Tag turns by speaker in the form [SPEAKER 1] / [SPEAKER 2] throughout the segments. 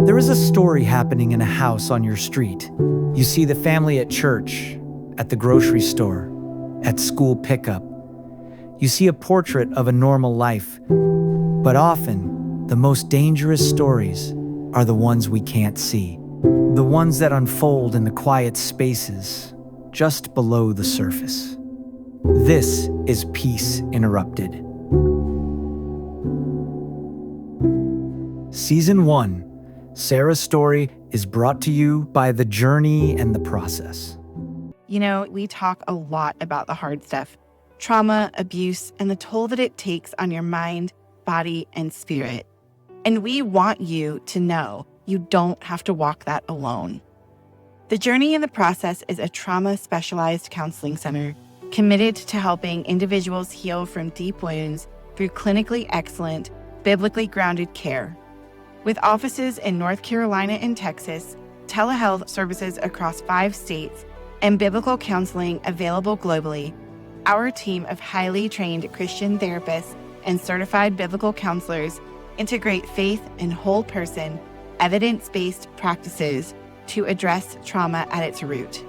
[SPEAKER 1] There is a story happening in a house on your street. You see the family at church, at the grocery store, at school pickup. You see a portrait of a normal life. But often, the most dangerous stories are the ones we can't see. The ones that unfold in the quiet spaces, just below the surface. This is Peace Interrupted. Season 1, Sarah's story, is brought to you by The Journey and the Process.
[SPEAKER 2] You know, we talk a lot about the hard stuff, trauma, abuse, and the toll that it takes on your mind, body, and spirit. And we want you to know you don't have to walk that alone. The Journey and the Process is a trauma-specialized counseling center committed to helping individuals heal from deep wounds through clinically excellent, biblically grounded care. With offices in North Carolina and Texas, telehealth services across 5 states, and biblical counseling available globally, our team of highly trained Christian therapists and certified biblical counselors integrate faith and whole person, evidence-based practices to address trauma at its root.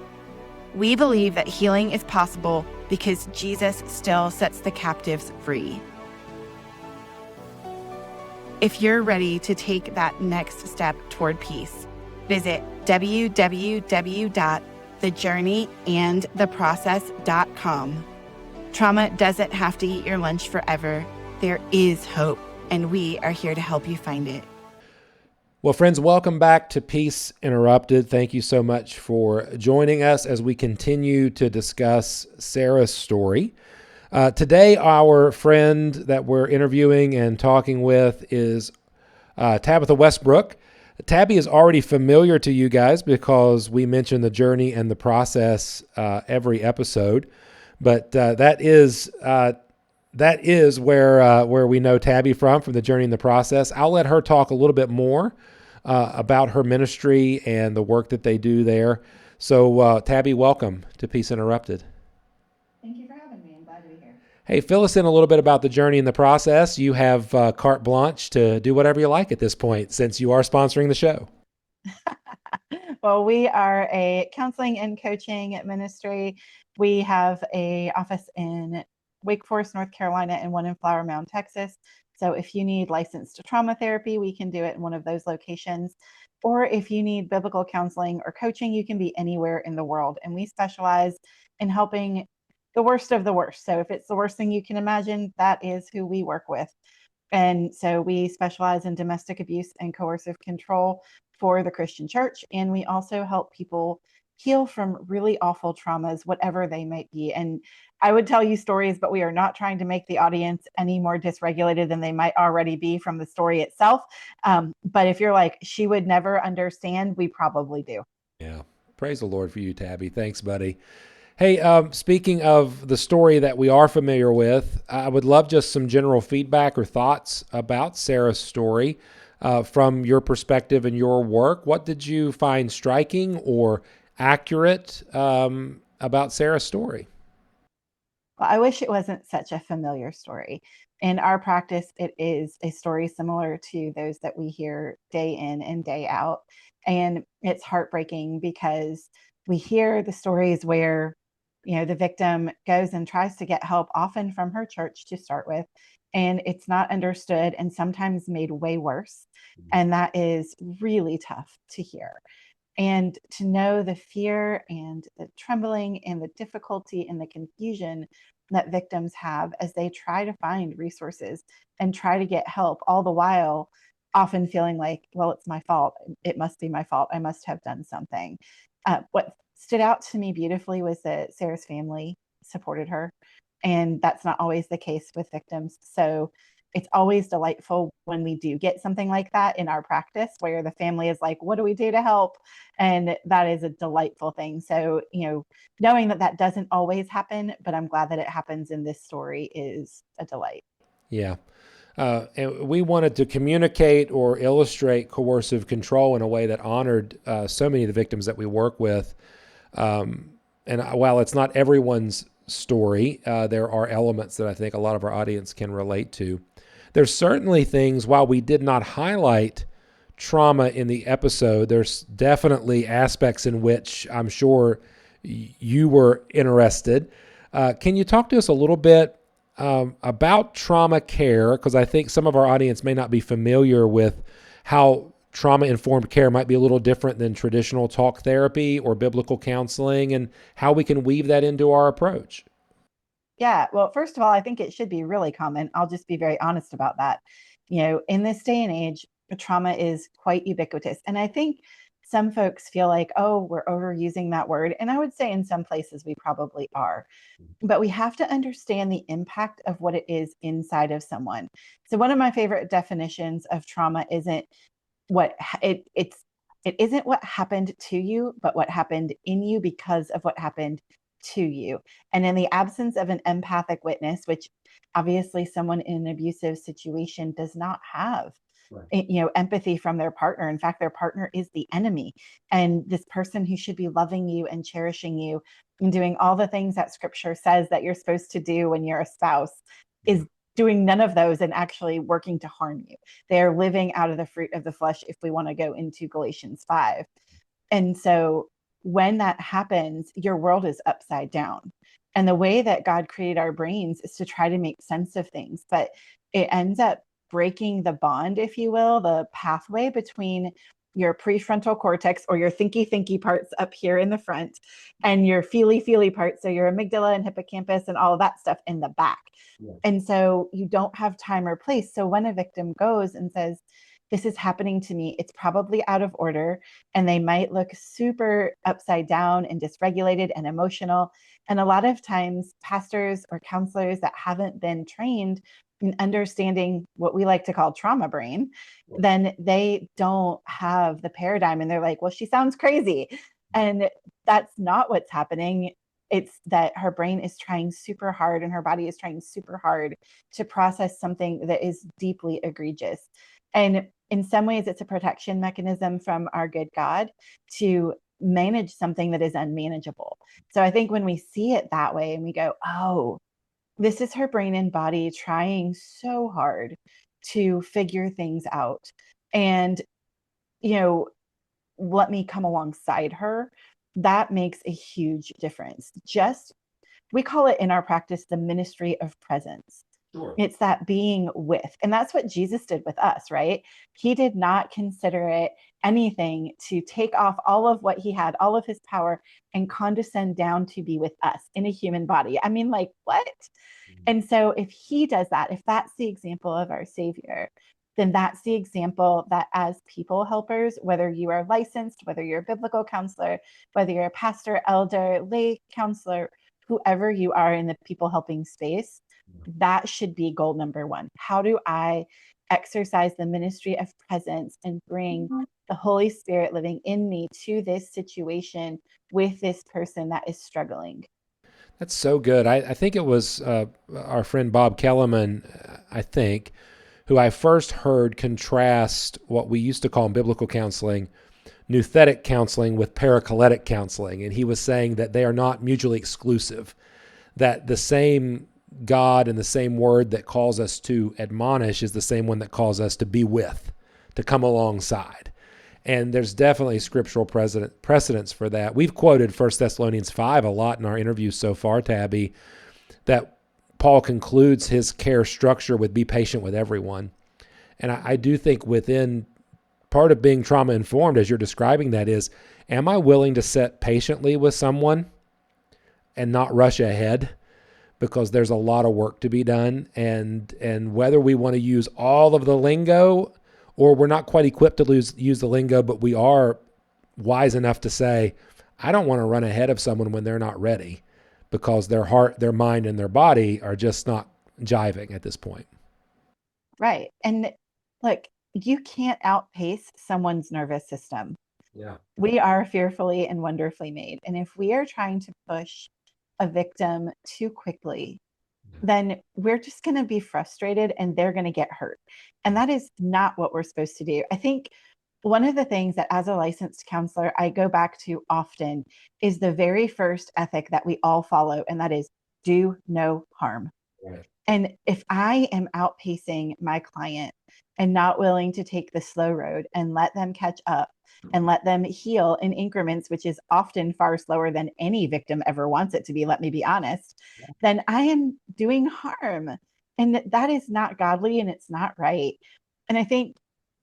[SPEAKER 2] We believe that healing is possible because Jesus still sets the captives free. If you're ready to take that next step toward peace, visit www.thejourneyandtheprocess.com. Trauma doesn't have to eat your lunch forever. There is hope, and we are here to help you find it.
[SPEAKER 3] Well, friends, welcome back to Peace Interrupted. Thank you so much for joining us as we continue to discuss Sarah's story. Today, our friend that we're interviewing and talking with is Tabitha Westbrook. Tabby is already familiar to you guys because we mention the journey and the process every episode. But that is where we know Tabby from the journey and the process. I'll let her talk a little bit more about her ministry and the work that they do there. So, Tabby, welcome to Peace Interrupted.
[SPEAKER 4] Thank you for having me. I'm glad to be here.
[SPEAKER 3] Hey, fill us in a little bit about the journey and the process. You have carte blanche to do whatever you like at this point, since you are sponsoring the show.
[SPEAKER 4] Well, we are a counseling and coaching ministry. We have an office in Wake Forest, North Carolina, and one in Flower Mound, Texas. So if you need licensed trauma therapy, we can do it in one of those locations. Or if you need biblical counseling or coaching, you can be anywhere in the world. And we specialize in helping the worst of the worst. So if it's the worst thing you can imagine, that is who we work with. And so we specialize in domestic abuse and coercive control for the Christian church. And we also help people heal from really awful traumas, whatever they might be. And I would tell you stories, but we are not trying to make the audience any more dysregulated than they might already be from the story itself. But if you're like, she would never understand, we probably do.
[SPEAKER 3] Yeah. Praise the Lord for you, Tabby. Thanks, buddy. Hey, speaking of the story that we are familiar with, I would love just some general feedback or thoughts about Sarah's story from your perspective and your work. What did you find striking or accurate about Sarah's story?
[SPEAKER 4] Well, I wish it wasn't such a familiar story. In our practice, it is a story similar to those that we hear day in and day out. And it's heartbreaking because we hear the stories where, you know, the victim goes and tries to get help, often from her church to start with, and it's not understood and sometimes made way worse. And that is really tough to hear. And to know the fear and the trembling and the difficulty and the confusion that victims have as they try to find resources and try to get help, all the while often feeling like, well, it's my fault. It must be my fault. I must have done something. What stood out to me beautifully was that Sarah's family supported her. And that's not always the case with victims. So it's always delightful when we do get something like that in our practice, where the family is like, what do we do to help? And that is a delightful thing. So, you know, knowing that that doesn't always happen, but I'm glad that it happens in this story is a delight.
[SPEAKER 3] Yeah. And we wanted to communicate or illustrate coercive control in a way that honored so many of the victims that we work with. And while it's not everyone's story, there are elements that I think a lot of our audience can relate to. There's certainly things, while we did not highlight trauma in the episode, there's definitely aspects in which I'm sure you were interested. Can you talk to us a little bit about trauma care? Because I think some of our audience may not be familiar with how trauma-informed care might be a little different than traditional talk therapy or biblical counseling, and how we can weave that into our approach.
[SPEAKER 4] Yeah, well, first of all, I think it should be really common. I'll just be very honest about that. In this day and age, trauma is quite ubiquitous. And I think some folks feel like, oh, we're overusing that word. And I would say in some places we probably are. But we have to understand the impact of what it is inside of someone. So one of my favorite definitions of trauma isn't what it isn't what happened to you, but what happened in you because of what happened to you. And in the absence of an empathic witness, which obviously someone in an abusive situation does not have, right, empathy from their partner. In fact, their partner is the enemy. And this person who should be loving you and cherishing you and doing all the things that scripture says that you're supposed to do when you're a spouse is doing none of those and actually working to harm you. They're living out of the fruit of the flesh, if we want to go into Galatians 5. And so when that happens, your world is upside down. And the way that God created our brains is to try to make sense of things, but it ends up breaking the bond, if you will, the pathway between your prefrontal cortex, or your thinky parts up here in the front, and your feely parts, so your amygdala and hippocampus and all of that stuff in the back. Yeah. And so you don't have time or place. So when a victim goes and says, this is happening to me, it's probably out of order, and they might look super upside down and dysregulated and emotional. And a lot of times pastors or counselors that haven't been trained in understanding what we like to call trauma brain, then they don't have the paradigm, and they're like, well, she sounds crazy. And that's not what's happening. It's that her brain is trying super hard and her body is trying super hard to process something that is deeply egregious. And in some ways, it's a protection mechanism from our good God to manage something that is unmanageable. So I think when we see it that way and we go, oh, this is her brain and body trying so hard to figure things out. And, let me come alongside her. That makes a huge difference. We call it in our practice the ministry of presence. Sure. It's that being with. And that's what Jesus did with us, right? He did not consider it anything to take off all of what he had, all of his power, and condescend down to be with us in a human body. I mean, like, what? Mm-hmm. And so if he does that, if that's the example of our Savior, then that's the example that as people helpers, whether you are licensed, whether you're a biblical counselor, whether you're a pastor, elder, lay counselor, whoever you are in the people helping space, that should be goal number one. How do I exercise the ministry of presence and bring the Holy Spirit living in me to this situation with this person that is struggling?
[SPEAKER 3] That's so good. I think it was our friend Bob Kellerman, who I first heard contrast what we used to call in biblical counseling, nouthetic counseling, with paracoletic counseling. And he was saying that they are not mutually exclusive, that the same God and the same word that calls us to admonish is the same one that calls us to be with, to come alongside. And there's definitely scriptural precedence for that. We've quoted 1 Thessalonians 5 a lot in our interviews so far, Tabby, that Paul concludes his care structure with be patient with everyone. And I do think within part of being trauma informed, as you're describing that, is, am I willing to sit patiently with someone and not rush ahead? Because there's a lot of work to be done. And whether we want to use all of the lingo, or we're not quite equipped to use the lingo, but we are wise enough to say, I don't want to run ahead of someone when they're not ready, because their heart, their mind, and their body are just not jiving at this point.
[SPEAKER 4] Right. And look, you can't outpace someone's nervous system.
[SPEAKER 3] Yeah.
[SPEAKER 4] We are fearfully and wonderfully made. And if we are trying to push a victim too quickly, then we're just going to be frustrated and they're going to get hurt. And that is not what we're supposed to do. I think one of the things that as a licensed counselor, I go back to often is the very first ethic that we all follow, and that is do no harm. Right. And if I am outpacing my client and not willing to take the slow road and let them catch up and let them heal in increments, which is often far slower than any victim ever wants it to be, let me be honest, then I am doing harm. And that is not godly and it's not right. And I think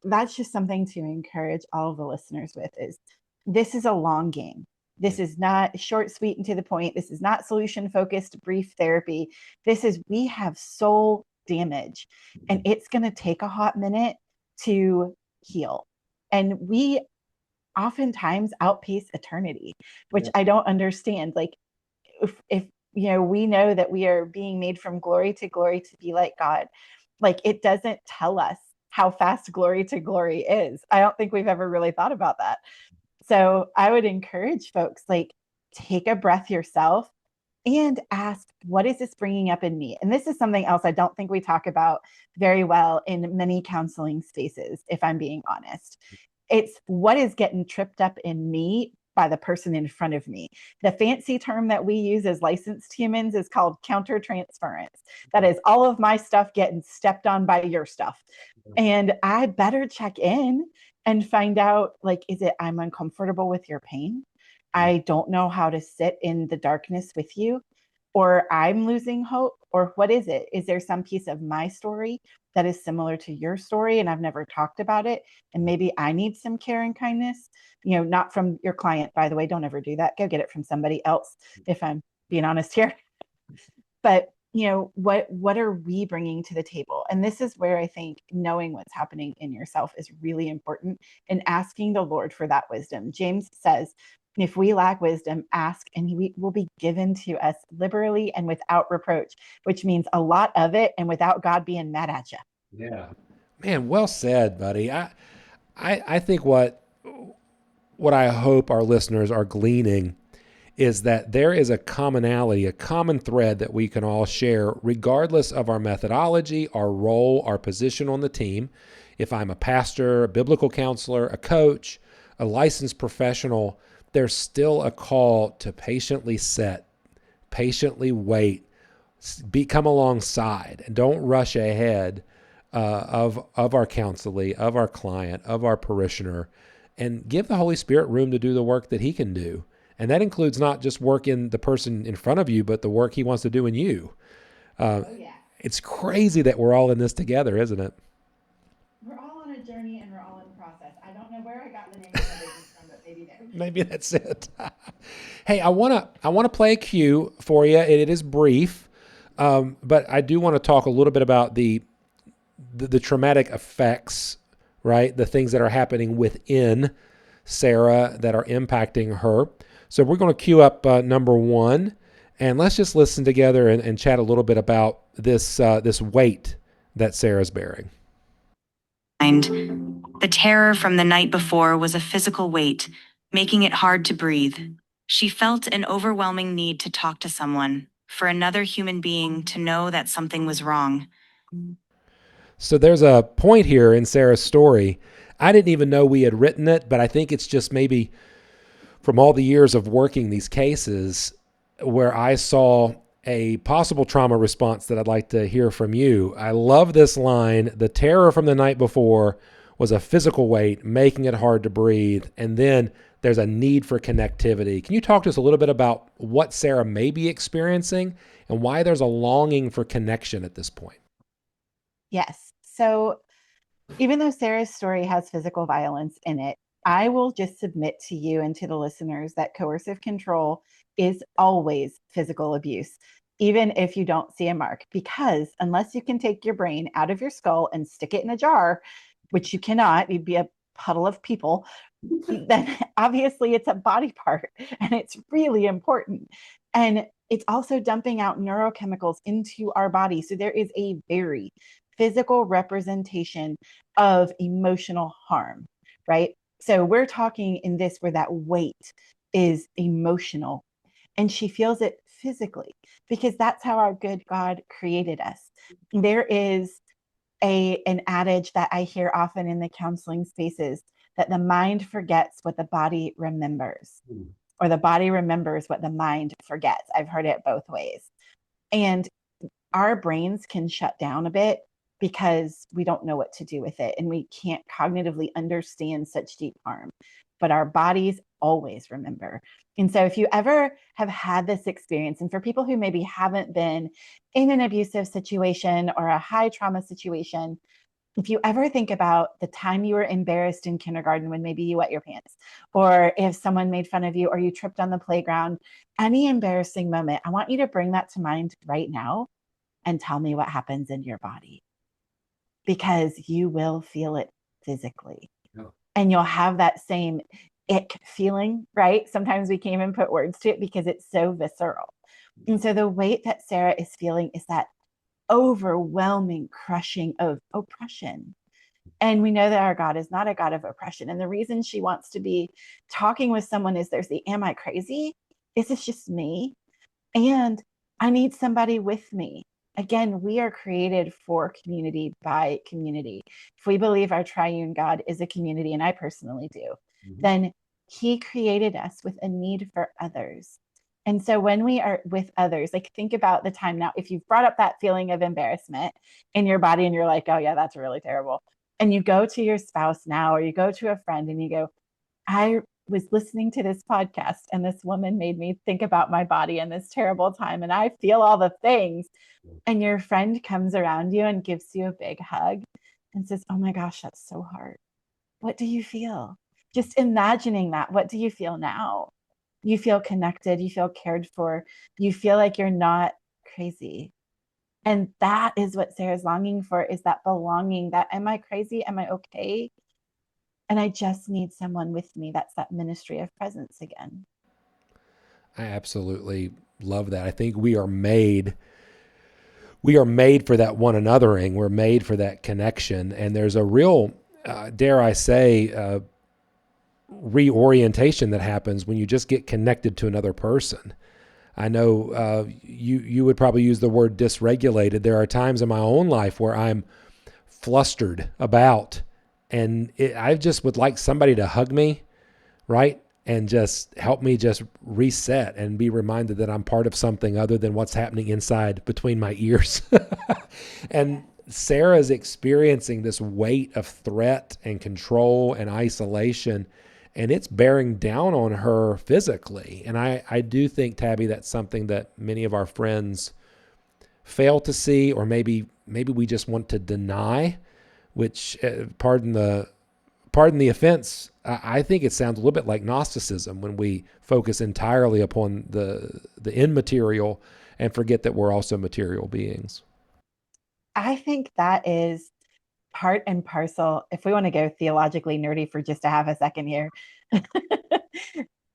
[SPEAKER 4] that's just something to encourage all of the listeners with is this is a long game. This is not short, sweet, and to the point. This is not solution focused, brief therapy. This is, we have soul damage and it's going to take a hot minute to heal. And we oftentimes outpace eternity, which I don't understand. Like, if you know, we know that we are being made from glory to be like God, like it doesn't tell us how fast glory to glory is. I don't think we've ever really thought about that. So I would encourage folks, like, take a breath yourself and ask, what is this bringing up in me? And this is something else I don't think we talk about very well in many counseling spaces, if I'm being honest. It's what is getting tripped up in me by the person in front of me. The fancy term that we use as licensed humans is called countertransference. That is all of my stuff getting stepped on by your stuff. And I better check in and find out, like, is it I'm uncomfortable with your pain? I don't know how to sit in the darkness with you, or I'm losing hope, or what is it? Is there some piece of my story that is similar to your story and I've never talked about it? And maybe I need some care and kindness, you know, not from your client, by the way. Don't ever do that. Go get it from somebody else, if I'm being honest here. But you know, what are we bringing to the table? And this is where I think knowing what's happening in yourself is really important, and asking the Lord for that wisdom. James says, if we lack wisdom, ask and he will be given to us liberally and without reproach, which means a lot of it and without God being mad at you.
[SPEAKER 3] Yeah. Man, well said, buddy. I think what I hope our listeners are gleaning is that there is a commonality, a common thread that we can all share, regardless of our methodology, our role, our position on the team. If I'm a pastor, a biblical counselor, a coach, a licensed professional, there's still a call to patiently sit, patiently wait, come alongside, and don't rush ahead of our counselee, of our client, of our parishioner, and give the Holy Spirit room to do the work that he can do. And that includes not just work in the person in front of you, but the work he wants to do in you. It's crazy that we're all in this together, isn't it?
[SPEAKER 4] We're all on a journey and we're all in process. I don't know where I got the name of the business from, but maybe there.
[SPEAKER 3] Maybe that's it. Hey, I wanna play a cue for you. It is brief, but I do want to talk a little bit about the traumatic effects, right? The things that are happening within Sarah that are impacting her. So we're going to cue up number one, and let's just listen together and chat a little bit about this weight that Sarah's bearing.
[SPEAKER 5] The terror from the night before was a physical weight, making it hard to breathe. She felt an overwhelming need to talk to someone, for another human being to know that something was wrong.
[SPEAKER 3] So there's a point here in Sarah's story. I didn't even know we had written it, but I think it's just maybe from all the years of working these cases where I saw a possible trauma response that I'd like to hear from you. I love this line: the terror from the night before was a physical weight, making it hard to breathe. And then there's a need for connectivity. Can you talk to us a little bit about what Sarah may be experiencing and why there's a longing for connection at this point?
[SPEAKER 4] Yes. So even though Sarah's story has physical violence in it, I will just submit to you and to the listeners that coercive control is always physical abuse, even if you don't see a mark, because unless you can take your brain out of your skull and stick it in a jar, which you cannot, you'd be a puddle of people, then obviously it's a body part and it's really important. And it's also dumping out neurochemicals into our body. So there is a very physical representation of emotional harm, right? So we're talking in this where that weight is emotional and she feels it physically because that's how our good God created us. There is an adage that I hear often in the counseling spaces that the mind forgets what the body remembers, or the body remembers what the mind forgets. I've heard it both ways. And our brains can shut down a bit because we don't know what to do with it and we can't cognitively understand such deep harm. But our bodies always remember. And so if you ever have had this experience, and for people who maybe haven't been in an abusive situation or a high trauma situation, if you ever think about the time you were embarrassed in kindergarten when maybe you wet your pants, or if someone made fun of you or you tripped on the playground, any embarrassing moment, I want you to bring that to mind right now and tell me what happens in your body, because you will feel it physically. Yeah. And you'll have that same ick feeling, right? Sometimes we can't even put words to it because it's so visceral. And so the weight that Sarah is feeling is that overwhelming crushing of oppression. And we know that our God is not a God of oppression. And the reason she wants to be talking with someone is there's the, am I crazy? Is this just me? And I need somebody with me. Again, we are created for community by community. If we believe our triune God is a community, and I personally do, then he created us with a need for others. And so when we are with others, like think about the time now, if you've brought up that feeling of embarrassment in your body and you're like, oh yeah, that's really terrible. And you go to your spouse now, or you go to a friend and you go, I was listening to this podcast and this woman made me think about my body in this terrible time. And I feel all the things. And your friend comes around you and gives you a big hug and says, oh my gosh, that's so hard. What do you feel? Just imagining that. What do you feel now? You feel connected. You feel cared for. You feel like you're not crazy. And that is what Sarah's longing for, is that belonging, that am I crazy? Am I okay? And I just need someone with me. That's that ministry of presence again.
[SPEAKER 3] I absolutely love that. I think we are made for that one anothering. We're made for that connection. And there's a real, dare I say, reorientation that happens when you just get connected to another person. I know you would probably use the word dysregulated. There are times in my own life where I'm flustered about, and I just would like somebody to hug me, right? And just help me just reset and be reminded that I'm part of something other than what's happening inside between my ears. And Sarah's experiencing this weight of threat and control and isolation, and it's bearing down on her physically. And I do think, Tabby, that's something that many of our friends fail to see, or maybe we just want to deny, which, pardon the offense, I think it sounds a little bit like Gnosticism when we focus entirely upon the immaterial and forget that we're also material beings.
[SPEAKER 4] I think that is part and parcel, if we want to go theologically nerdy for just a half a second here,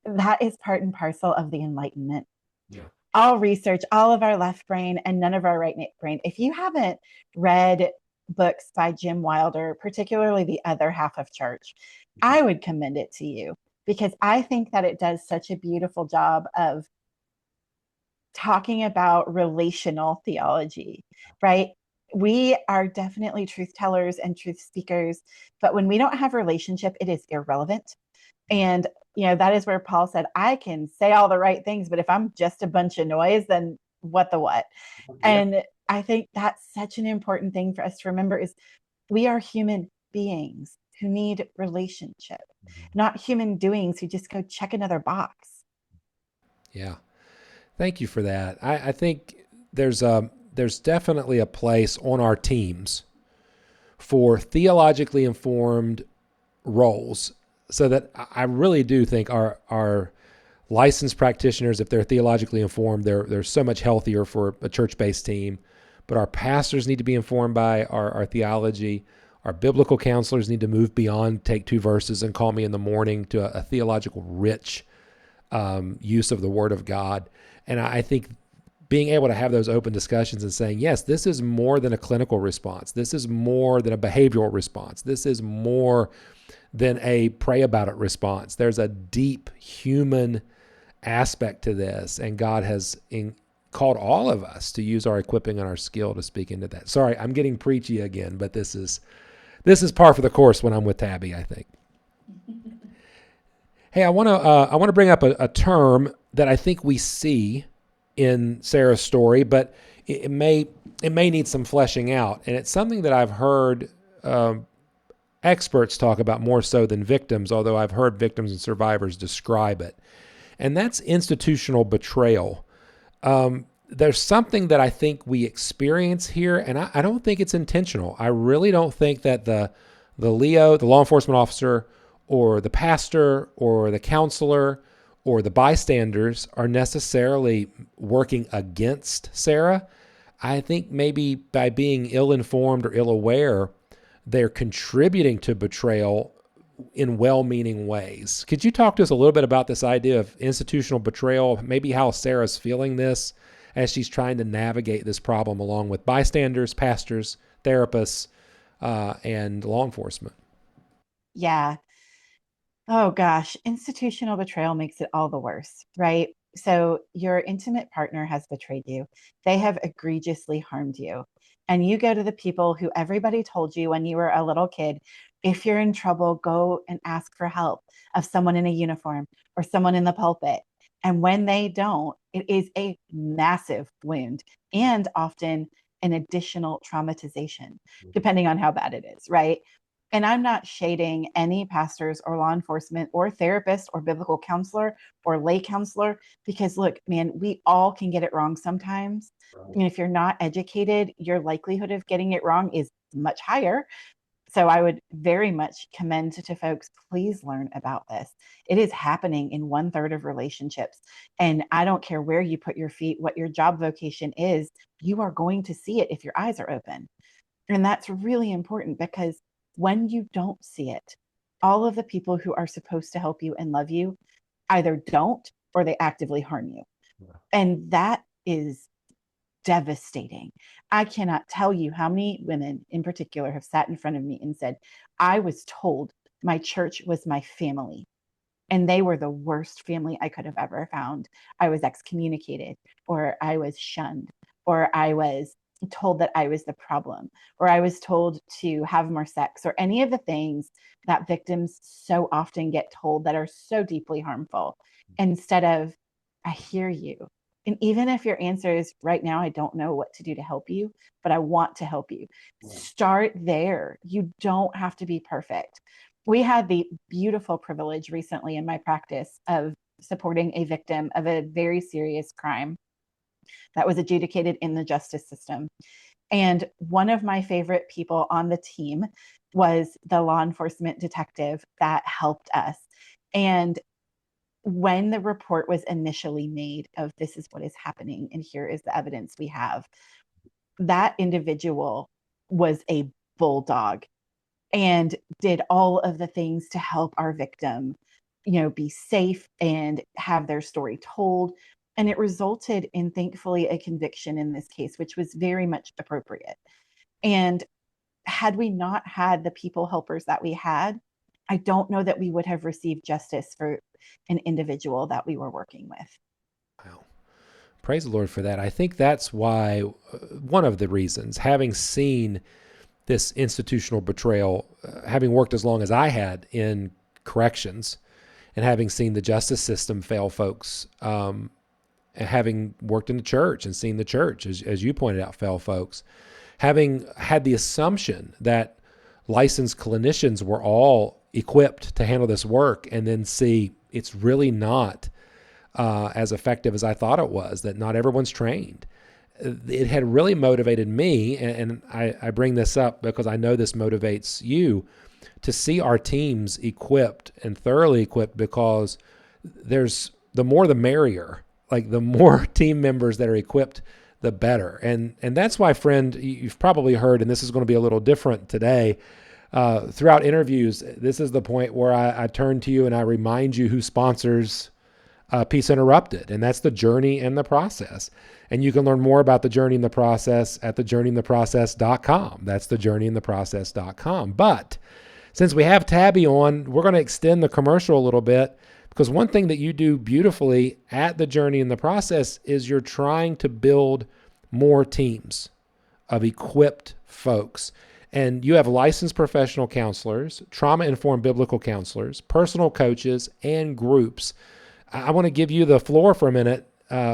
[SPEAKER 4] that is part and parcel of the Enlightenment. Yeah. All research, all of our left brain and none of our right brain. If you haven't read books by Jim Wilder, particularly The Other Half of Church, I would commend it to you, because I think that it does such a beautiful job of talking about relational theology, right? We are definitely truth tellers and truth speakers, but when we don't have relationship, it is irrelevant. And, that is where Paul said, I can say all the right things, but if I'm just a bunch of noise, then what the what? Yeah. And I think that's such an important thing for us to remember, is we are human beings who need relationship, not human doings who just go check another box.
[SPEAKER 3] Yeah. Thank you for that. I think there's definitely a place on our teams for theologically informed roles, so that I really do think our licensed practitioners, if they're theologically informed, they're so much healthier for a church-based team. But our pastors need to be informed by our theology. Our biblical counselors need to move beyond take two verses and call me in the morning to a theological rich use of the Word of God. And I think being able to have those open discussions and saying, yes, this is more than a clinical response. This is more than a behavioral response. This is more than a pray about it response. There's a deep human aspect to this, and God has called all of us to use our equipping and our skill to speak into that. Sorry, I'm getting preachy again, but this is par for the course when I'm with Tabby, I think. Hey, I want to bring up a term that I think we see in Sarah's story, but it may it may need some fleshing out. And it's something that I've heard experts talk about more so than victims, although I've heard victims and survivors describe it. And that's institutional betrayal. There's something that I think we experience here, and I don't think it's intentional. I really don't think that the law enforcement officer, or the pastor, or the counselor, or the bystanders are necessarily working against Sarah. I think maybe by being ill-informed or ill-aware, they're contributing to betrayal in well-meaning ways. Could you talk to us a little bit about this idea of institutional betrayal, maybe how Sarah's feeling this as she's trying to navigate this problem along with bystanders, pastors, therapists, and law enforcement?
[SPEAKER 4] Yeah. Oh gosh, institutional betrayal makes it all the worse, right? So your intimate partner has betrayed you. They have egregiously harmed you. And you go to the people who everybody told you when you were a little kid, if you're in trouble, go and ask for help of someone in a uniform or someone in the pulpit. And when they don't, it is a massive wound and often an additional traumatization, depending on how bad it is, right? And I'm not shading any pastors or law enforcement or therapist or biblical counselor or lay counselor, because look, man, we all can get it wrong sometimes. And if you're not educated, your likelihood of getting it wrong is much higher. So I would very much commend to folks, please learn about this. It is happening in 1/3 of relationships. And I don't care where you put your feet, what your job vocation is, you are going to see it if your eyes are open. And that's really important, because when you don't see it, all of the people who are supposed to help you and love you either don't, or they actively harm you. And that is devastating. I cannot tell you how many women in particular have sat in front of me and said, I was told my church was my family, and they were the worst family I could have ever found. I was excommunicated, or I was shunned, or I was told that I was the problem, or I was told to have more sex, or any of the things that victims so often get told that are so deeply harmful, instead of, I hear you. And even if your answer is, right now, I don't know what to do to help you, but I want to help you, start there. You don't have to be perfect. We had the beautiful privilege recently in my practice of supporting a victim of a very serious crime that was adjudicated in the justice system. And one of my favorite people on the team was the law enforcement detective that helped us. And when the report was initially made of, this is what is happening and here is the evidence we have, that individual was a bulldog and did all of the things to help our victim, be safe and have their story told. And it resulted in, thankfully, a conviction in this case, which was very much appropriate. And had we not had the people helpers that we had, I don't know that we would have received justice for an individual that we were working with.
[SPEAKER 3] Wow. Praise the Lord for that. I think that's why, one of the reasons, having seen this institutional betrayal, having worked as long as I had in corrections, and having seen the justice system fail folks, and having worked in the church and seen the church, as you pointed out, fail folks, having had the assumption that licensed clinicians were all equipped to handle this work, and then see it's really not as effective as I thought it was, that not everyone's trained. It had really motivated me, and I bring this up because I know this motivates you, to see our teams equipped and thoroughly equipped, because there's the more the merrier. Like, the more team members that are equipped, the better. And that's why, friend, you've probably heard, and this is going to be a little different today, throughout interviews, this is the point where I turn to you and I remind you who sponsors Peace Interrupted, and that's the Journey and the Process. And you can learn more about the Journey and the Process at thejourneyandtheprocess.com. That's thejourneyandtheprocess.com. But since we have Tabby on, we're going to extend the commercial a little bit, because one thing that you do beautifully at the Journey and the Process is you're trying to build more teams of equipped folks. And you have licensed professional counselors, trauma-informed biblical counselors, personal coaches, and groups. I want to give you the floor for a minute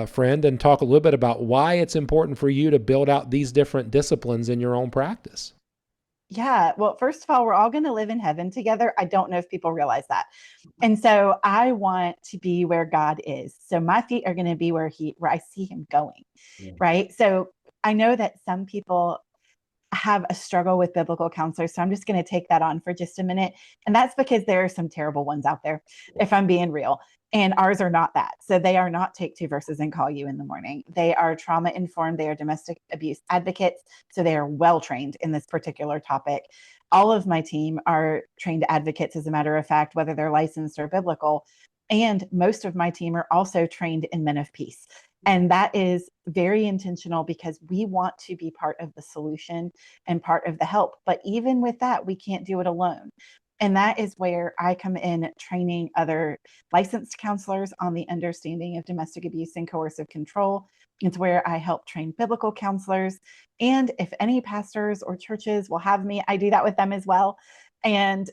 [SPEAKER 3] friend, and talk a little bit about why it's important for you to build out these different disciplines in your own practice.
[SPEAKER 4] Yeah. Well, first of all, we're all going to live in heaven together. I don't know if people realize that. And so I want to be where God is. So my feet are going to be where I see him going. Yeah. Right. So I know that some people have a struggle with biblical counselors. So I'm just going to take that on for just a minute. And that's because there are some terrible ones out there, if I'm being real. And ours are not that. So they are not take two verses and call you in the morning. They are trauma informed. They are domestic abuse advocates. So they are well trained in this particular topic. All of my team are trained advocates, as a matter of fact, whether they're licensed or biblical. And most of my team are also trained in men of peace. And that is very intentional because we want to be part of the solution and part of the help. But even with that, we can't do it alone. And that is where I come in training other licensed counselors on the understanding of domestic abuse and coercive control. It's where I help train biblical counselors. And if any pastors or churches will have me, I do that with them as well. And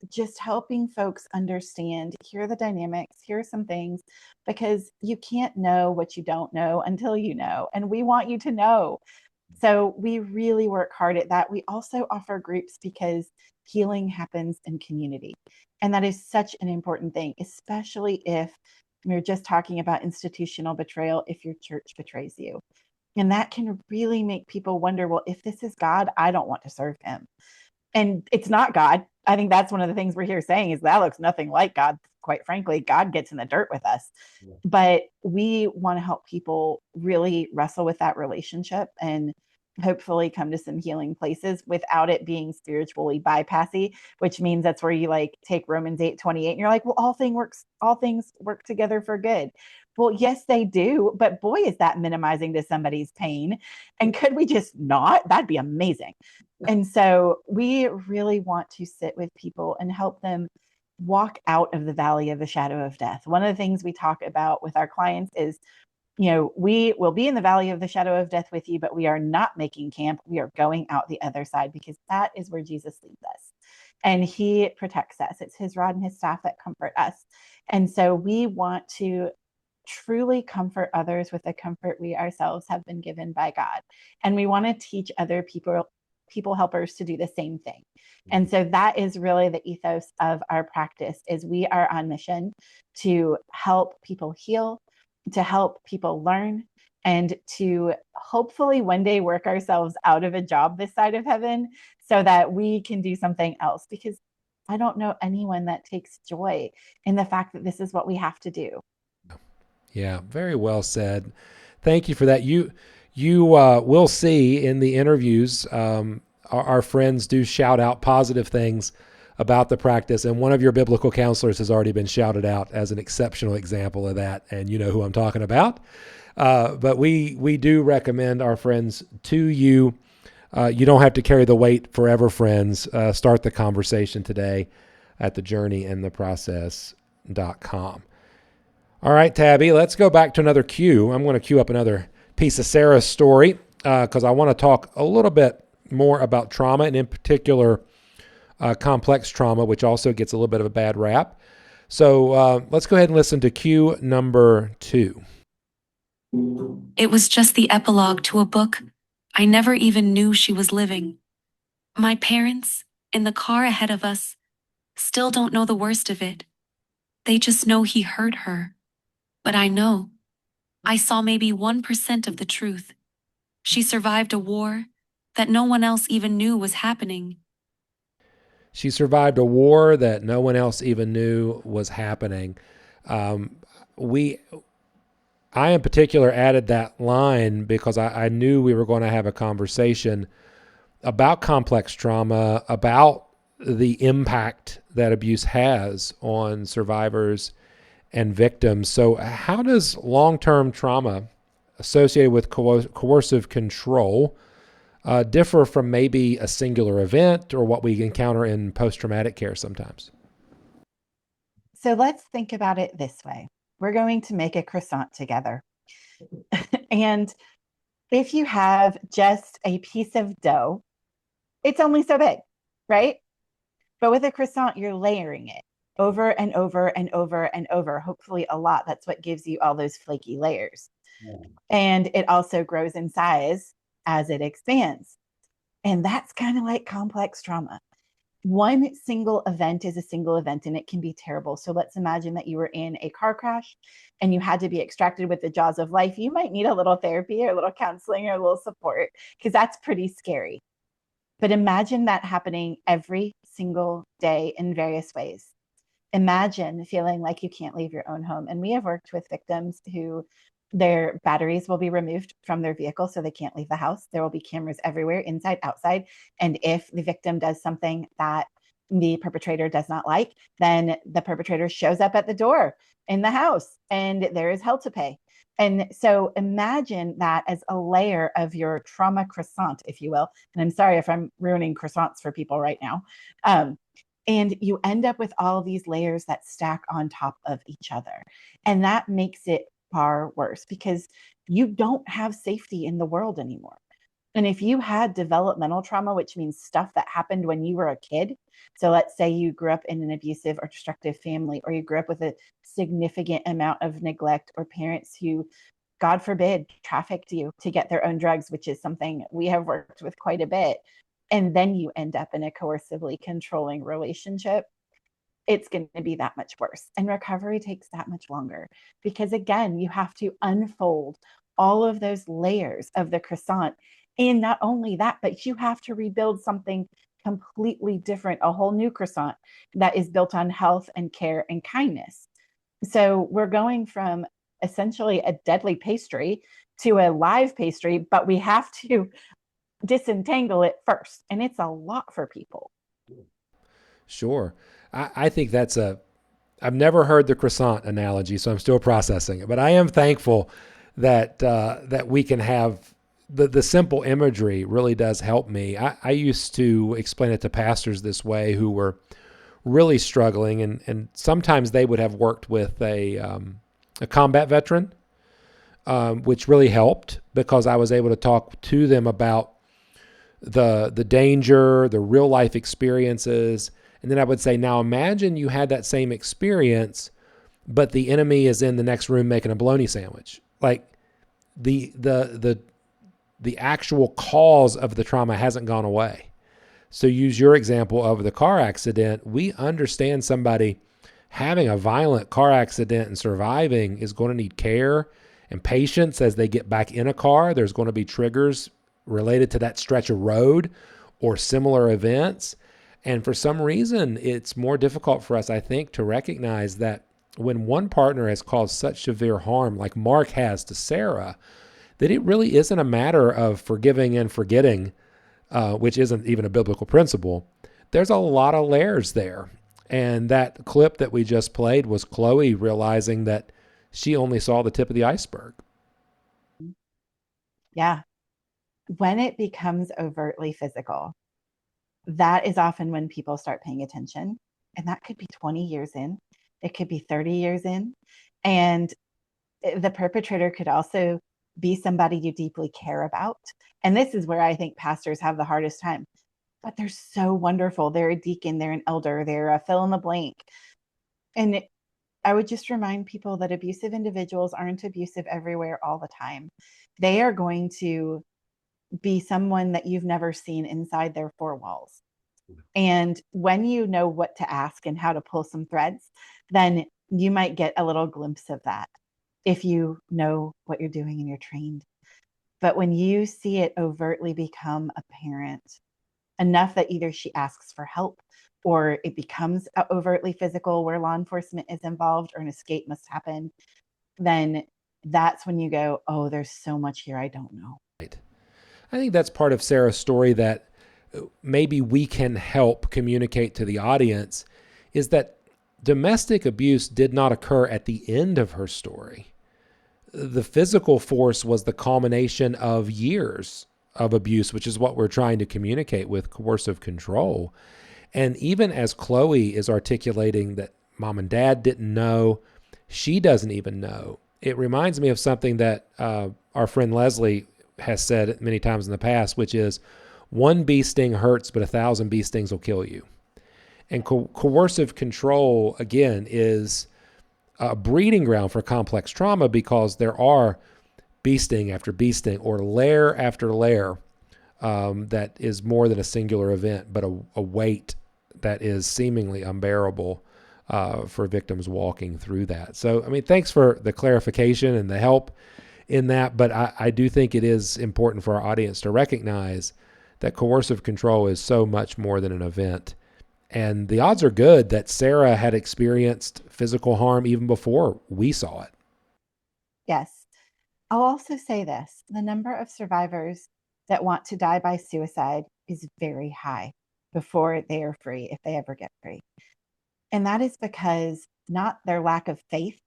[SPEAKER 4] just helping folks understand, here are the dynamics, here are some things, because you can't know what you don't know until you know. And we want you to know. So we really work hard at that. We also offer groups because healing happens in community. And that is such an important thing, especially if you're just talking about institutional betrayal, if your church betrays you. And that can really make people wonder, well, if this is God, I don't want to serve him. And it's not God. I think that's one of the things we're here saying is that looks nothing like God. Quite frankly, God gets in the dirt with us. Yeah. But we want to help people really wrestle with that relationship and hopefully come to some healing places without it being spiritually bypassy, which means that's where you like take Romans 8:28 and you're like, well, all things work together for good. Well, yes, they do. But boy, is that minimizing to somebody's pain. And could we just not? That'd be amazing. And so we really want to sit with people and help them walk out of the valley of the shadow of death. One of the things we talk about with our clients is, we will be in the valley of the shadow of death with you, but we are not making camp. We are going out the other side because that is where Jesus leads us. And he protects us. It's his rod and his staff that comfort us. And so we want to truly comfort others with the comfort we ourselves have been given by God. And we want to teach other people helpers to do the same thing. And so that is really the ethos of our practice is we are on mission to help people heal, to help people learn, and to hopefully one day work ourselves out of a job this side of heaven so that we can do something else. Because I don't know anyone that takes joy in the fact that this is what we have to do.
[SPEAKER 3] Yeah, very well said. Thank you for that. You will see in the interviews, our friends do shout out positive things about the practice, and one of your biblical counselors has already been shouted out as an exceptional example of that, and you know who I'm talking about. But we do recommend our friends to you. You don't have to carry the weight forever, friends. Start the conversation today at thejourneyintheprocess.com. All right, Tabby, let's go back to another cue. I'm going to cue up another piece of Sarah's story because I want to talk a little bit more about trauma, and in particular, complex trauma, which also gets a little bit of a bad rap. So let's go ahead and listen to cue number 2.
[SPEAKER 5] It was just the epilogue to a book I never even knew she was living. My parents, in the car ahead of us, still don't know the worst of it. They just know he hurt her. But I know. I saw maybe 1% of the truth. She survived a war that no one else even knew was happening.
[SPEAKER 3] She survived a war that no one else even knew was happening. I in particular added that line because I knew we were going to have a conversation about complex trauma, about the impact that abuse has on survivors and victims. So how does long-term trauma associated with coercive control differ from maybe a singular event or what we encounter in post-traumatic care sometimes?
[SPEAKER 4] So let's think about it this way. We're going to make a croissant together. And if you have just a piece of dough, it's only so big, right? But with a croissant, you're layering it over and over and over and over, hopefully a lot. That's what gives you all those flaky layers. And it also grows in size as it expands. And that's kind of like complex trauma. One single event is a single event and it can be terrible. So let's imagine that you were in a car crash and you had to be extracted with the jaws of life. You might need a little therapy or a little counseling or a little support because that's pretty scary. But imagine that happening every single day in various ways. Imagine feeling like you can't leave your own home. And we have worked with victims who their batteries will be removed from their vehicle so they can't leave the house. There will be cameras everywhere, inside, outside. And if the victim does something that the perpetrator does not like, then the perpetrator shows up at the door in the house and there is hell to pay. And so imagine that as a layer of your trauma croissant, if you will. And I'm sorry if I'm ruining croissants for people right now. And you end up with all of these layers that stack on top of each other. And that makes it far worse because you don't have safety in the world anymore. And if you had developmental trauma, which means stuff that happened when you were a kid, so let's say you grew up in an abusive or destructive family, or you grew up with a significant amount of neglect, or parents who, God forbid, trafficked you to get their own drugs, which is something we have worked with quite a bit, and then you end up in a coercively controlling relationship, it's going to be that much worse. And recovery takes that much longer because, again, you have to unfold all of those layers of the croissant. And not only that, but you have to rebuild something completely different, a whole new croissant that is built on health and care and kindness. So we're going from essentially a deadly pastry to a live pastry, but we have to disentangle it first. And it's a lot for people.
[SPEAKER 3] Sure. I think I've never heard the croissant analogy, so I'm still processing it, but I am thankful that we can have the simple imagery really does help me. I used to explain it to pastors this way who were really struggling, and sometimes they would have worked with a combat veteran, which really helped because I was able to talk to them about the danger, the real life experiences. And then I would say, now imagine you had that same experience, but the enemy is in the next room making a bologna sandwich. Like the actual cause of the trauma hasn't gone away. So use your example of the car accident. We understand somebody having a violent car accident and surviving is going to need care and patience as they get back in a car. There's going to be triggers related to that stretch of road or similar events. And for some reason, it's more difficult for us, I think, to recognize that when one partner has caused such severe harm, like Mark has to Sarah, that it really isn't a matter of forgiving and forgetting, which isn't even a biblical principle. There's a lot of layers there. And that clip that we just played was Chloe realizing that she only saw the tip of the iceberg.
[SPEAKER 4] Yeah. When it becomes overtly physical, that is often when people start paying attention. And that could be 20 years in, it could be 30 years in. And the perpetrator could also be somebody you deeply care about. And this is where I think pastors have the hardest time. But they're so wonderful. They're a deacon, they're an elder, they're a fill in the blank. And I would just remind people that abusive individuals aren't abusive everywhere all the time. They are going to be someone that you've never seen inside their four walls. And when you know what to ask and how to pull some threads, then you might get a little glimpse of that if you know what you're doing and you're trained. But when you see it overtly become apparent enough that either she asks for help or it becomes overtly physical where law enforcement is involved or an escape must happen, then that's when you go, oh, there's so much here I don't know.
[SPEAKER 3] Right. I think that's part of Sarah's story that maybe we can help communicate to the audience is that domestic abuse did not occur at the end of her story. The physical force was the culmination of years of abuse, which is what we're trying to communicate with coercive control. And even as Chloe is articulating that mom and dad didn't know, she doesn't even know. It reminds me of something that our friend Leslie has said many times in the past, which is 1 bee sting hurts, but 1,000 bee stings will kill you. And coercive control, again, is a breeding ground for complex trauma because there are bee sting after bee sting or layer after layer that is more than a singular event, but a weight that is seemingly unbearable for victims walking through that. So, I mean, thanks for the clarification and the help in that, but I do think it is important for our audience to recognize that coercive control is so much more than an event. And the odds are good that Sarah had experienced physical harm even before we saw it.
[SPEAKER 4] Yes. I'll also say this: the number of survivors that want to die by suicide is very high before they are free, if they ever get free. And that is because not their lack of faith,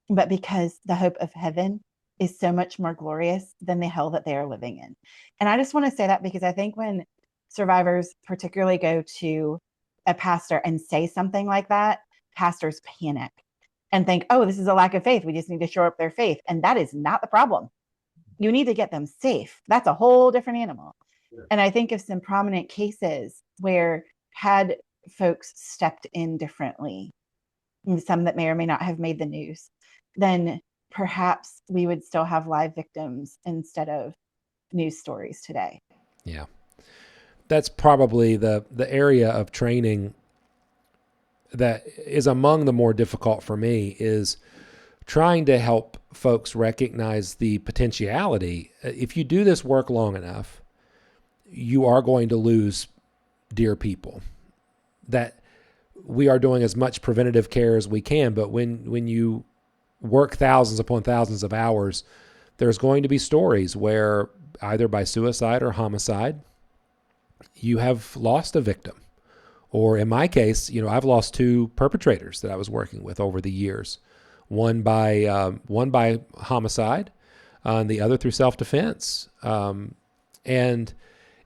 [SPEAKER 4] but because the hope of heaven is so much more glorious than the hell that they are living in. And I just want to say that because I think when survivors particularly go to a pastor and say something like that, pastors panic and think, oh, this is a lack of faith. We just need to shore up their faith. And that is not the problem. You need to get them safe. That's a whole different animal. Yeah. And I think of some prominent cases where had folks stepped in differently, some that may or may not have made the news, then perhaps we would still have live victims instead of news stories today.
[SPEAKER 3] Yeah. That's probably the area of training that is among the more difficult for me, is trying to help folks recognize the potentiality. If you do this work long enough, you are going to lose dear people. That we are doing as much preventative care as we can, but when you work thousands upon thousands of hours, there's going to be stories where either by suicide or homicide, you have lost a victim. Or in my case, I've lost 2 perpetrators that I was working with over the years. One by homicide, and the other through self-defense. And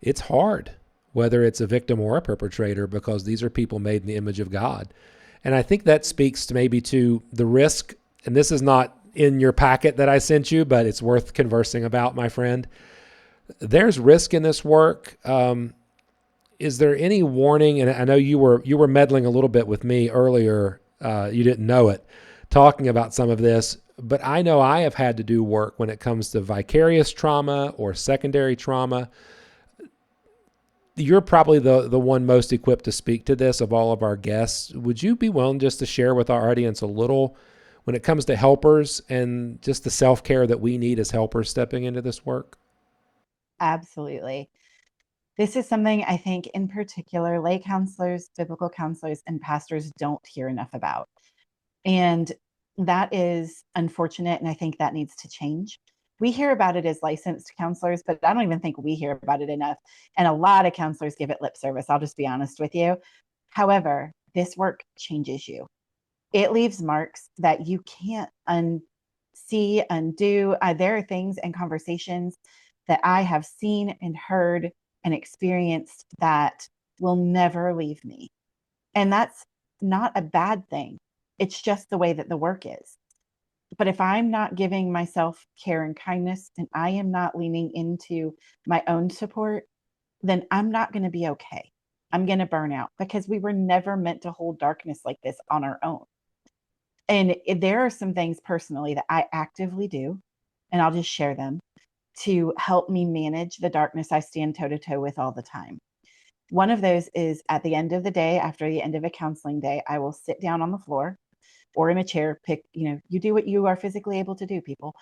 [SPEAKER 3] it's hard, whether it's a victim or a perpetrator, because these are people made in the image of God. And I think that speaks to maybe to the risk, and this is not in your packet that I sent you, but it's worth conversing about, my friend. There's risk in this work. Is there any warning? And I know you were meddling a little bit with me earlier. You didn't know it, talking about some of this, but I know I have had to do work when it comes to vicarious trauma or secondary trauma. You're probably the one most equipped to speak to this of all of our guests. Would you be willing just to share with our audience a little when it comes to helpers and just the self-care that we need as helpers stepping into this work?
[SPEAKER 4] Absolutely. This is something I think in particular lay counselors, biblical counselors, and pastors don't hear enough about. And that is unfortunate. And I think that needs to change. We hear about it as licensed counselors, but I don't even think we hear about it enough. And a lot of counselors give it lip service. I'll just be honest with you. However, this work changes you. It leaves marks that you can't unsee, undo. There are things and conversations that I have seen and heard and experienced that will never leave me. And that's not a bad thing. It's just the way that the work is. But if I'm not giving myself care and kindness and I am not leaning into my own support, then I'm not going to be okay. I'm going to burn out because we were never meant to hold darkness like this on our own. And there are some things personally that I actively do, and I'll just share them to help me manage the darkness I stand toe to toe with all the time. One of those is at the end of the day, after the end of a counseling day, I will sit down on the floor or in a chair, you do what you are physically able to do, people.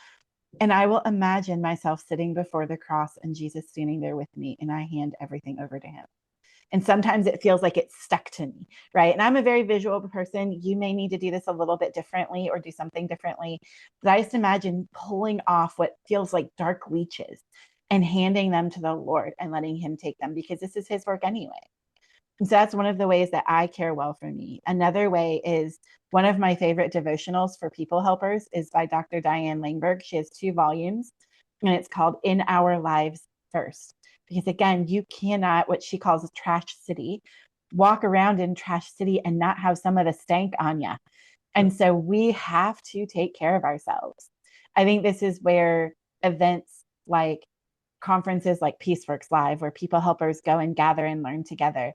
[SPEAKER 4] And I will imagine myself sitting before the cross and Jesus standing there with me, and I hand everything over to him. And sometimes it feels like it's stuck to me, right? And I'm a very visual person. You may need to do this a little bit differently or do something differently. But I just imagine pulling off what feels like dark leeches and handing them to the Lord and letting him take them, because this is his work anyway. And so that's one of the ways that I care well for me. Another way is one of my favorite devotionals for people helpers is by Dr. Diane Langberg. She has 2 volumes, and it's called In Our Lives First. Because again, you cannot, what she calls a trash city, walk around in trash city and not have some of the stank on you. And so we have to take care of ourselves. I think this is where events like conferences like PeaceWorks Live, where people helpers go and gather and learn together,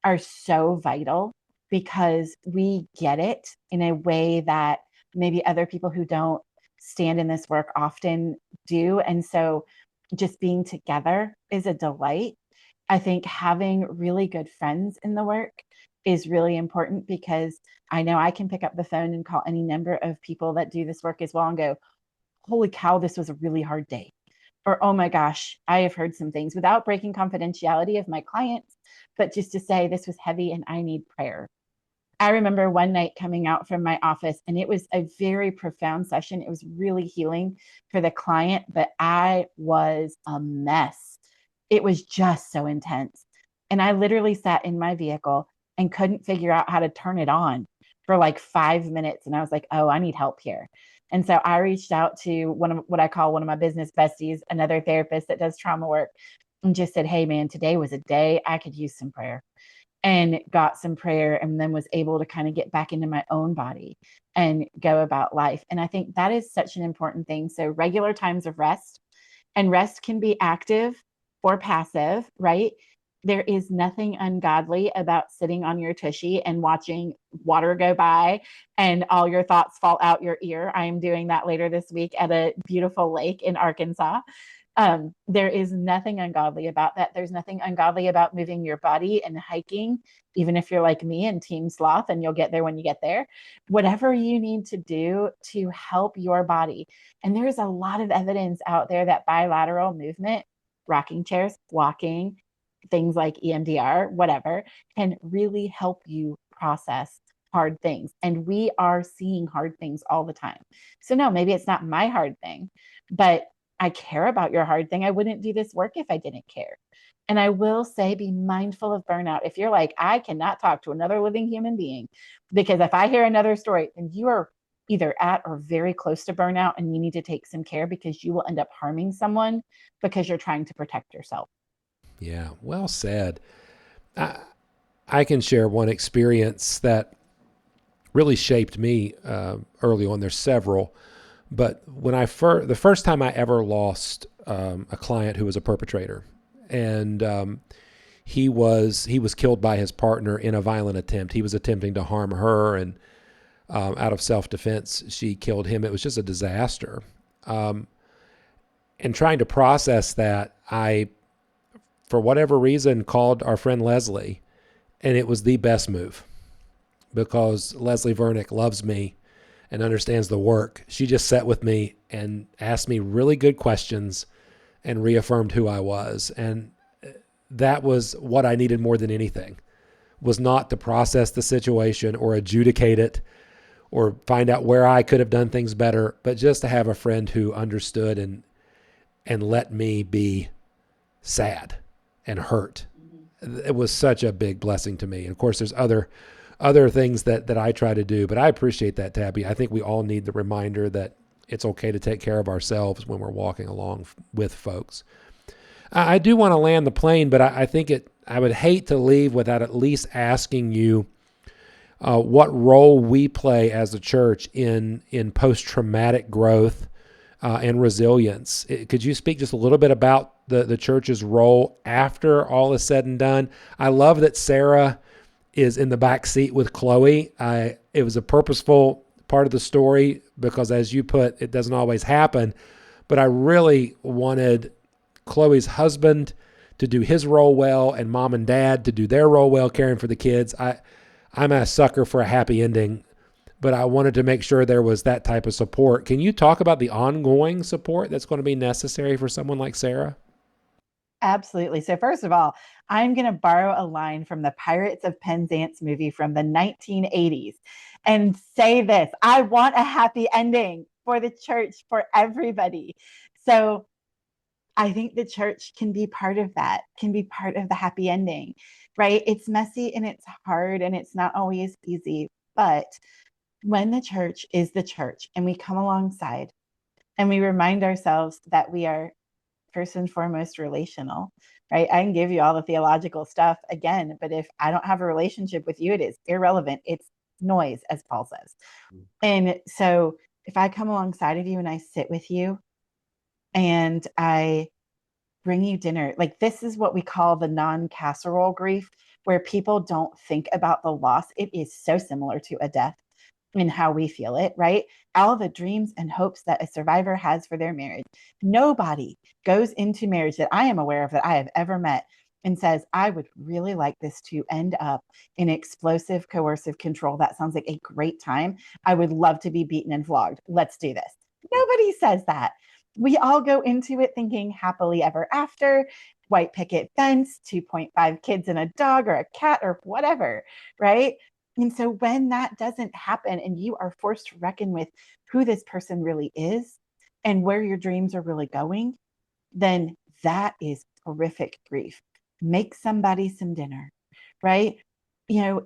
[SPEAKER 4] are so vital, because we get it in a way that maybe other people who don't stand in this work often do. And so just being together is a delight. I think having really good friends in the work is really important, because I know I can pick up the phone and call any number of people that do this work as well and go, holy cow, this was a really hard day. Or, oh my gosh, I have heard some things, without breaking confidentiality of my clients, but just to say this was heavy and I need prayer. I remember one night coming out from my office, and it was a very profound session. It was really healing for the client, but I was a mess. It was just so intense. And I literally sat in my vehicle and couldn't figure out how to turn it on for like 5 minutes. And I was like, oh, I need help here. And so I reached out to one of what I call one of my business besties, another therapist that does trauma work, and just said, hey, man, today was a day I could use some prayer, and got some prayer, and then was able to kind of get back into my own body and go about life. And I think that is such an important thing. So regular times of rest, and rest can be active or passive, right? There is nothing ungodly about sitting on your tushy and watching water go by and all your thoughts fall out your ear. I am doing that later this week at a beautiful lake in Arkansas. There is nothing ungodly about that. There's nothing ungodly about moving your body and hiking, even if you're like me and team sloth, and you'll get there when you get there. Whatever you need to do to help your body. And there's a lot of evidence out there that bilateral movement, rocking chairs, walking, things like EMDR, whatever, can really help you process hard things. And we are seeing hard things all the time. So no, maybe it's not my hard thing, but I care about your hard thing. I wouldn't do this work if I didn't care. And I will say, be mindful of burnout. If you're like, I cannot talk to another living human being, because if I hear another story, then you are either at or very close to burnout, and you need to take some care, because you will end up harming someone because you're trying to protect yourself.
[SPEAKER 3] Yeah, well said. I can share one experience that really shaped me early on. There's several, but when the first time I ever lost a client who was a perpetrator, and he was killed by his partner in a violent attempt. He was attempting to harm her, and out of self-defense, she killed him. It was just a disaster. And trying to process that, I, for whatever reason, called our friend Leslie, and it was the best move, because Leslie Vernick loves me and understands the work. She just sat with me and asked me really good questions and reaffirmed who I was. And that was what I needed more than anything, was not to process the situation or adjudicate it or find out where I could have done things better, but just to have a friend who understood and let me be sad and hurt. It was such a big blessing to me. And of course, there's other things that I try to do, but I appreciate that, Tabby. I think we all need the reminder that it's okay to take care of ourselves when we're walking along with folks. I do want to land the plane, but I think I would hate to leave without at least asking you what role we play as a church in post-traumatic growth and resilience. Could you speak just a little bit about the church's role after all is said and done? I love that Sarah is in the back seat with Chloe. It was a purposeful part of the story, because, as you put, it doesn't always happen. But I really wanted Chloe's husband to do his role well, and mom and dad to do their role well, caring for the kids. I'm a sucker for a happy ending, but I wanted to make sure there was that type of support. Can you talk about the ongoing support that's going to be necessary for someone like Sarah?
[SPEAKER 4] Absolutely. So first of all, I'm going to borrow a line from the Pirates of Penzance movie from the 1980s and say this: I want a happy ending for the church, for everybody. So I think the church can be part of that, can be part of the happy ending, right? It's messy and it's hard and it's not always easy. But when the church is the church and we come alongside and we remind ourselves that we are first and foremost relational, right? I can give you all the theological stuff again, but if I don't have a relationship with you, it is irrelevant. It's noise, as Paul says. And so if I come alongside of you and I sit with you and I bring you dinner. Like, this is what we call the non-casserole grief, where people don't think about the loss. It is so similar to a death in how we feel it, right? All the dreams and hopes that a survivor has for their marriage. Nobody goes into marriage that I am aware of that I have ever met and says, I would really like this to end up in explosive, coercive control. That sounds like a great time. I would love to be beaten and flogged. Let's do this. Nobody says that. We all go into it thinking happily ever after, white picket fence, 2.5 kids and a dog or a cat or whatever, right? And so when that doesn't happen and you are forced to reckon with who this person really is and where your dreams are really going, then that is horrific grief. Make somebody some dinner, right?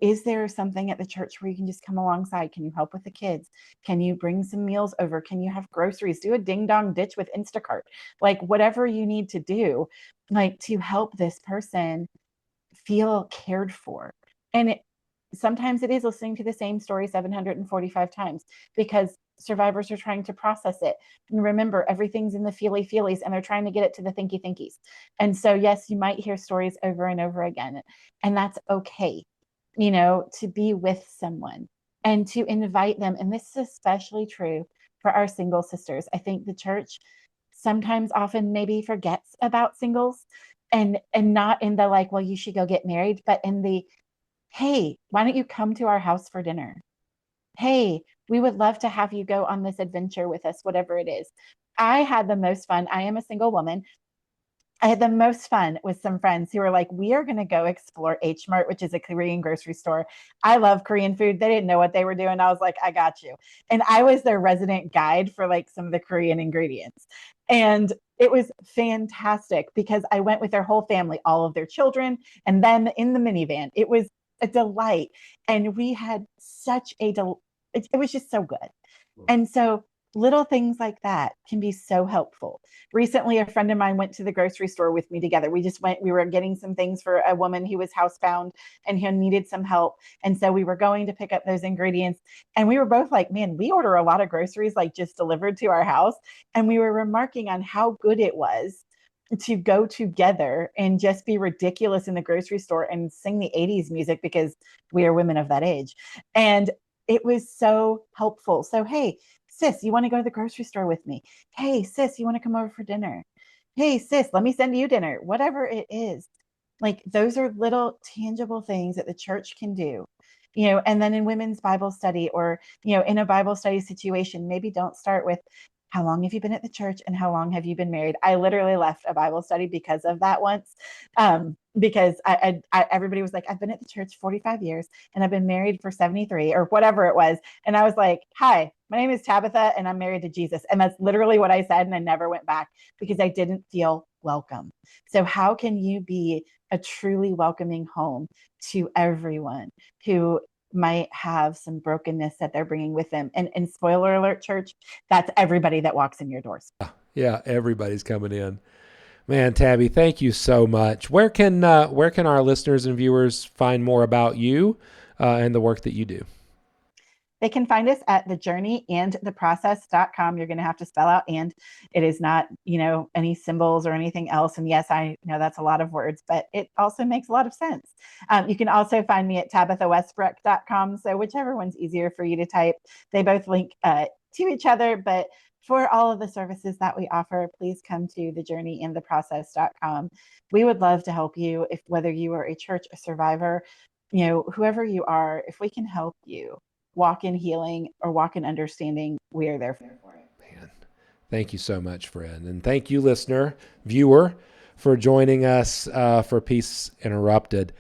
[SPEAKER 4] Is there something at the church where you can just come alongside? Can you help with the kids? Can you bring some meals over? Can you have groceries? Do a ding dong ditch with Instacart, like whatever you need to do, like to help this person feel cared for. And sometimes it is listening to the same story 745 times because survivors are trying to process it. And remember, everything's in the feelies and they're trying to get it to the thinkies. And so, yes, you might hear stories over and over again. And that's okay, to be with someone and to invite them. And this is especially true for our single sisters. I think the church sometimes often maybe forgets about singles and not in the like, well, you should go get married, but in the, hey, why don't you come to our house for dinner? Hey, we would love to have you go on this adventure with us, whatever it is. I had the most fun. I am a single woman. I had the most fun with some friends who were like, we are going to go explore H Mart, which is a Korean grocery store. I love Korean food. They didn't know what they were doing. I was like, I got you. And I was their resident guide for like some of the Korean ingredients. And it was fantastic because I went with their whole family, all of their children, and then in the minivan. It was a delight. And we had such it was just so good. And so little things like that can be so helpful. Recently, a friend of mine went to the grocery store with me together. We were getting some things for a woman who was housebound and who needed some help. And so we were going to pick up those ingredients. And we were both like, man, we order a lot of groceries like just delivered to our house. And we were remarking on how good it was to go together and just be ridiculous in the grocery store and sing the 80s music because we are women of that age. And it was so helpful. So, hey, sis, you want to go to the grocery store with me? Hey, sis, you want to come over for dinner? Hey, sis, let me send you dinner. Whatever it is. Like, those are little tangible things that the church can do. And then in women's Bible study or, in a Bible study situation, maybe don't start with, how long have you been at the church and how long have you been married? I literally left a Bible study because of that once. Because everybody was like, I've been at the church 45 years and I've been married for 73 or whatever it was. And I was like, hi, my name is Tabitha and I'm married to Jesus. And that's literally what I said. And I never went back because I didn't feel welcome. So how can you be a truly welcoming home to everyone who might have some brokenness that they're bringing with them? And spoiler alert, church, that's everybody that walks in your doors.
[SPEAKER 3] Yeah, everybody's coming in. Man, Tabby, thank you so much. Where can our listeners and viewers find more about you and the work that you do?
[SPEAKER 4] They can find us at thejourneyandtheprocess.com. You're going to have to spell out and. It is not, any symbols or anything else. And yes, I know that's a lot of words, but it also makes a lot of sense. You can also find me at tabithawestbrook.com. So whichever one's easier for you to type, they both link to each other. But for all of the services that we offer, please come to thejourneyandtheprocess.com. We would love to help you whether you are a church, a survivor, whoever you are, if we can help you walk in healing or walk in understanding, we are there for it.
[SPEAKER 3] Man, thank you so much, friend. And thank you, listener, viewer, for joining us for Peace Interrupted.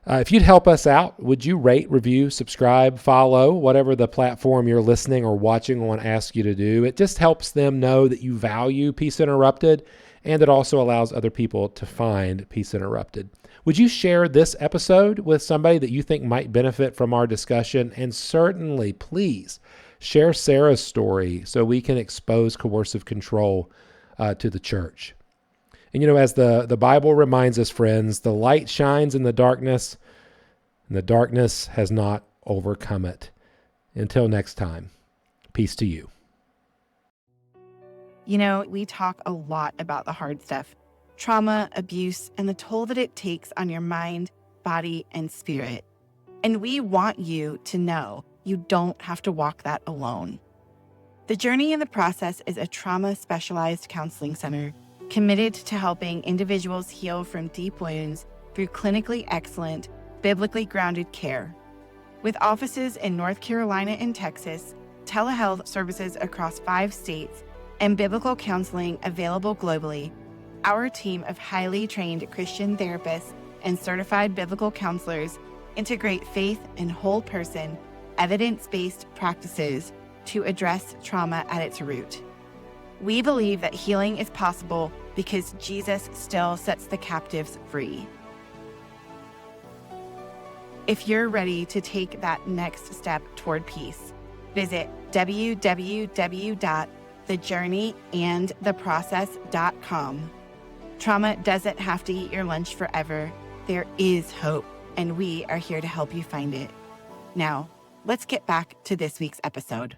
[SPEAKER 3] If you'd help us out, would you rate, review, subscribe, follow, whatever the platform you're listening or watching on asks you to do? It just helps them know that you value Peace Interrupted, and it also allows other people to find Peace Interrupted. Would you share this episode with somebody that you think might benefit from our discussion? And certainly, please, share Sarah's story so we can expose coercive control to the church. And as the Bible reminds us, friends, the light shines in the darkness, and the darkness has not overcome it. Until next time, peace to you.
[SPEAKER 2] We talk a lot about the hard stuff. trauma, abuse, and the toll that it takes on your mind, body, and spirit. And we want you to know you don't have to walk that alone. The Journey in the Process is a trauma-specialized counseling center committed to helping individuals heal from deep wounds through clinically excellent, biblically grounded care. With offices in North Carolina and Texas, telehealth services across 5 states, and biblical counseling available globally, our team of highly trained Christian therapists and certified biblical counselors integrate faith and whole person, evidence-based practices to address trauma at its root. We believe that healing is possible because Jesus still sets the captives free. If you're ready to take that next step toward peace, visit www.thejourneyandtheprocess.com. Trauma doesn't have to eat your lunch forever. There is hope, and we are here to help you find it. Now, let's get back to this week's episode.